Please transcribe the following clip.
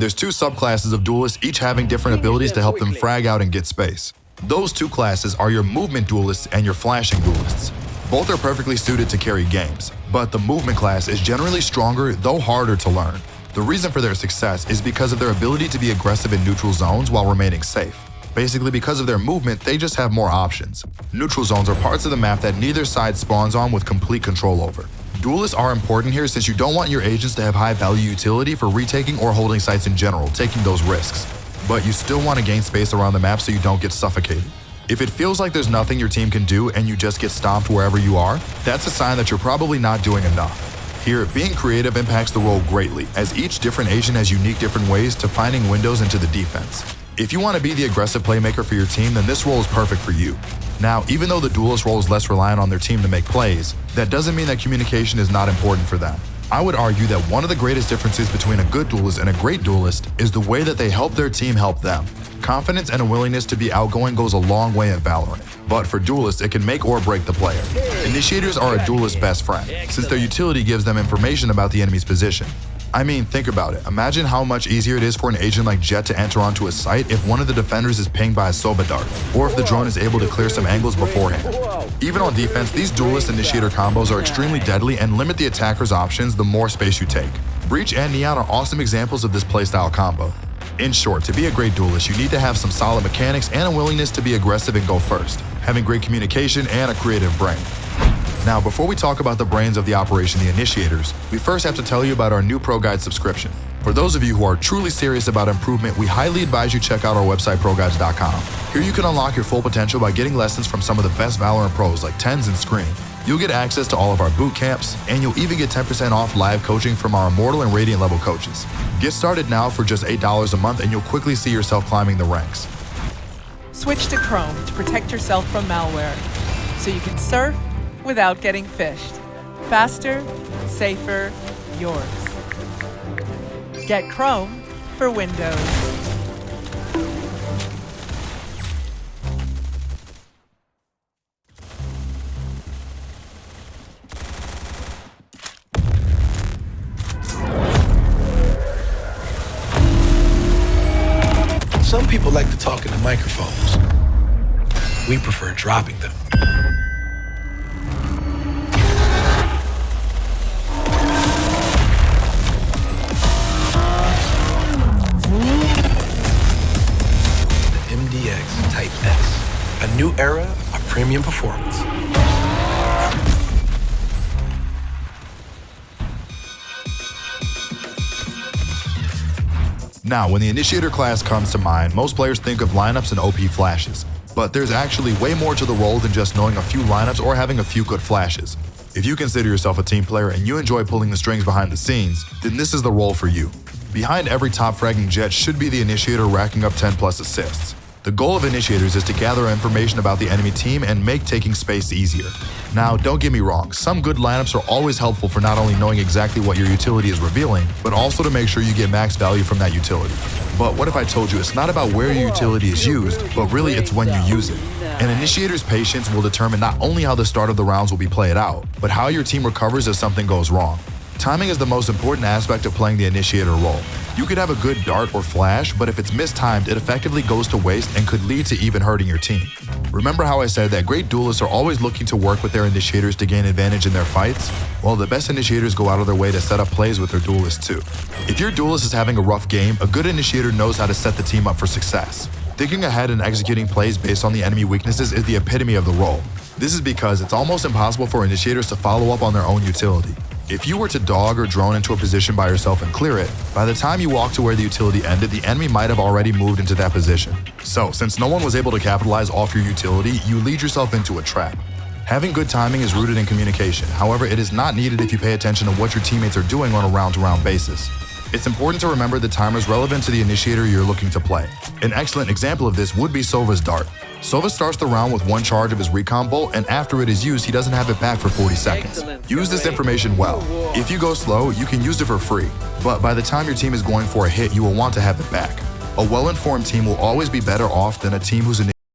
There's two subclasses of duelists, each having different abilities to help them frag out and get space. Those two classes are your movement duelists and your flashing duelists. Both are perfectly suited to carry games, but the movement class is generally stronger, though harder to learn. The reason for their success is because of their ability to be aggressive in neutral zones while remaining safe. Basically, because of their movement, they just have more options. Neutral zones are parts of the map that neither side spawns on with complete control over. Duelists are important here since you don't want your agents to have high value utility for retaking or holding sites in general, taking those risks. But you still want to gain space around the map so you don't get suffocated. If it feels like there's nothing your team can do and you just get stomped wherever you are, that's a sign that you're probably not doing enough. Here, being creative impacts the role greatly, as each different agent has unique different ways to finding windows into the defense. If you want to be the aggressive playmaker for your team, then this role is perfect for you. Now, even though the duelist role is less reliant on their team to make plays, that doesn't mean that communication is not important for them. I would argue that one of the greatest differences between a good duelist and a great duelist is the way that they help their team help them. Confidence and a willingness to be outgoing goes a long way in Valorant, but for duelists, it can make or break the player. Initiators are a duelist's best friend, since their utility gives them information about the enemy's position. I mean, think about it. Imagine how much easier it is for an agent like Jet to enter onto a site if one of the defenders is pinged by a Sova dart, or if the drone is able to clear some angles beforehand. Even on defense, these duelist-initiator combos are extremely deadly and limit the attacker's options the more space you take. Breach and Neon are awesome examples of this playstyle combo. In short, to be a great duelist, you need to have some solid mechanics and a willingness to be aggressive and go first, having great communication and a creative brain. Now, before we talk about the brains of the operation, the initiators, we first have to tell you about our new Pro Guide subscription. For those of you who are truly serious about improvement, we highly advise you check out our website, ProGuides.com. Here you can unlock your full potential by getting lessons from some of the best Valorant pros like Tens and Scream. You'll get access to all of our boot camps, and you'll even get 10% off live coaching from our Immortal and Radiant level coaches. Get started now for just $8 a month, and you'll quickly see yourself climbing the ranks. Switch to Chrome to protect yourself from malware, so you can surf without getting phished. Faster, safer, yours. Get Chrome for Windows. Some people like to talk into microphones. We prefer dropping them. Type S, a new era of premium performance. Now, when the initiator class comes to mind, most players think of lineups and OP flashes. But there's actually way more to the role than just knowing a few lineups or having a few good flashes. If you consider yourself a team player and you enjoy pulling the strings behind the scenes, then this is the role for you. Behind every top fragging Jet should be the initiator racking up 10+ assists. The goal of initiators is to gather information about the enemy team and make taking space easier. Now, don't get me wrong, some good lineups are always helpful for not only knowing exactly what your utility is revealing, but also to make sure you get max value from that utility. But what if I told you it's not about where your utility is used, but really it's when you use it? An initiator's patience will determine not only how the start of the rounds will be played out, but how your team recovers if something goes wrong. Timing is the most important aspect of playing the initiator role. You could have a good dart or flash, but if it's mistimed, it effectively goes to waste and could lead to even hurting your team. Remember how I said that great duelists are always looking to work with their initiators to gain advantage in their fights? Well, the best initiators go out of their way to set up plays with their duelists too. If your duelist is having a rough game, a good initiator knows how to set the team up for success. Thinking ahead and executing plays based on the enemy weaknesses is the epitome of the role. This is because it's almost impossible for initiators to follow up on their own utility. If you were to dog or drone into a position by yourself and clear it, by the time you walk to where the utility ended, the enemy might have already moved into that position. So, since no one was able to capitalize off your utility, you lead yourself into a trap. Having good timing is rooted in communication. However, it is not needed if you pay attention to what your teammates are doing on a round-to-round basis. It's important to remember the timers relevant to the initiator you're looking to play. An excellent example of this would be Sova's dart. Sova starts the round with one charge of his recon bolt, and after it is used, he doesn't have it back for 40 seconds. Use this information well. If you go slow, you can use it for free, but by the time your team is going for a hit, you will want to have it back. A well-informed team will always be better off than a team whose